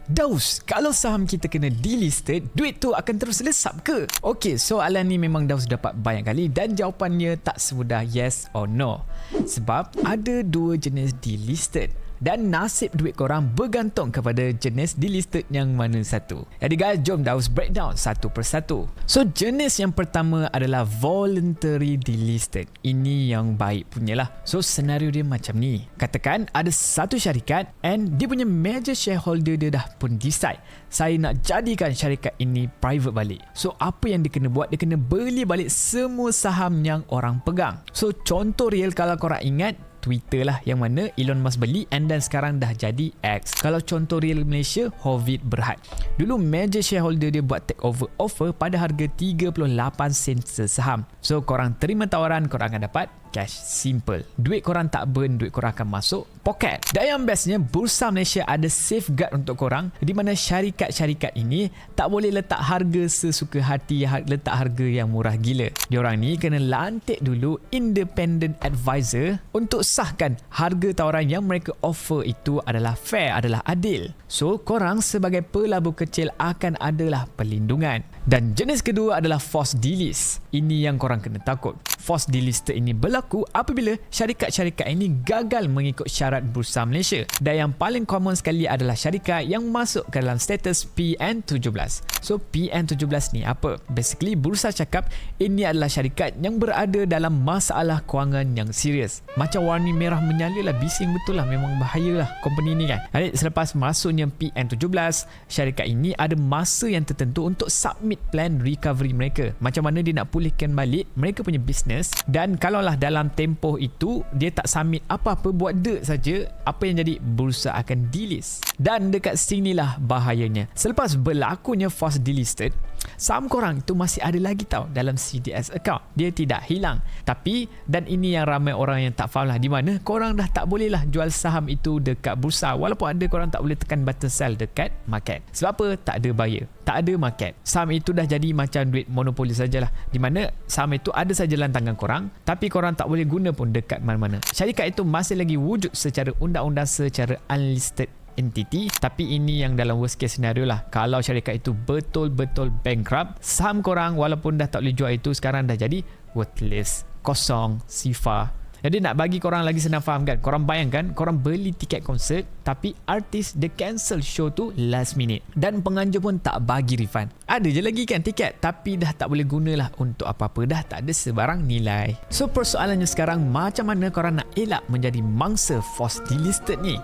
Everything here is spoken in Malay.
Daus, kalau saham kita kena delisted, duit tu akan terus lesap ke? Okey, soalan ni memang Daus dapat banyak kali dan jawapannya tak semudah yes or no. Sebab ada dua jenis delisted dan nasib duit korang bergantung kepada jenis delisted yang mana satu. Jadi guys, jom Daus breakdown satu persatu. So jenis yang pertama adalah voluntary delisted. Ini yang baik punyalah. So senario dia macam ni. Katakan ada satu syarikat and dia punya major shareholder dia dah pun decide, saya nak jadikan syarikat ini private balik. So apa yang dia kena buat? Dia kena beli balik semua saham yang orang pegang. So contoh real kalau korang ingat, Twitter lah yang mana Elon Musk beli and dan sekarang dah jadi X. Kalau contoh real Malaysia, Hovid Berhad. Dulu major shareholder dia buat take over offer pada harga 38 sen sesaham. So korang terima tawaran, korang akan dapat cash. Simple. Duit korang tak burn, duit korang akan masuk poket. Dan yang bestnya, Bursa Malaysia ada safeguard untuk korang di mana syarikat-syarikat ini tak boleh letak harga sesuka hati, letak harga yang murah gila. Diorang ni kena lantik dulu independent advisor untuk sahkan harga tawaran yang mereka offer itu adalah fair, adalah adil. So korang sebagai pelabur kecil akan adalah perlindungan. Dan jenis kedua adalah forced delist. Ini yang korang kena takut. Forced delist ini berlaku apabila syarikat-syarikat ini gagal mengikut syarat Bursa Malaysia. Dan yang paling common sekali adalah syarikat yang masuk ke dalam status PN17. So PN17 ni apa? Basically Bursa cakap ini adalah syarikat yang berada dalam masalah kewangan yang serius. Macam warna merah menyala lah, bising betul lah, memang bahaya lah company ni kan. Jadi selepas masuknya PN17, syarikat ini ada masa yang tertentu untuk submit plan recovery mereka. Macam mana dia nak pulihkan balik mereka punya bisnes, dan kalaulah dalam tempoh itu dia tak submit apa-apa, buat dirt saja, apa yang jadi? Bursa akan delist. Dan dekat sinilah bahayanya. Selepas berlakunya forced delisted, saham korang itu masih ada lagi tau dalam CDS account. Dia tidak hilang. Tapi, dan ini yang ramai orang yang tak faham lah, di mana korang dah tak boleh lah jual saham itu dekat bursa. Walaupun ada, korang tak boleh tekan button sell dekat market. Sebab apa? Tak ada buyer, tak ada market. Saham itu dah jadi macam duit monopoli sajalah, di mana saham itu ada saja dalam tangan korang, tapi korang tak boleh guna pun dekat mana-mana. Syarikat itu masih lagi wujud secara undang-undang, secara unlisted entity. Tapi ini yang dalam worst case scenario lah. Kalau syarikat itu betul-betul bankrupt, saham korang walaupun dah tak boleh jual itu sekarang dah jadi worthless, kosong, sifar. Jadi nak bagi korang lagi senang faham kan, korang bayangkan korang beli tiket konsert tapi artis dia cancel show tu last minute dan penganjur pun tak bagi refund. Ada je lagi kan tiket, tapi dah tak boleh gunalah untuk apa-apa, dah tak ada sebarang nilai. So persoalannya sekarang, macam mana korang nak elak menjadi mangsa forced delisted ni?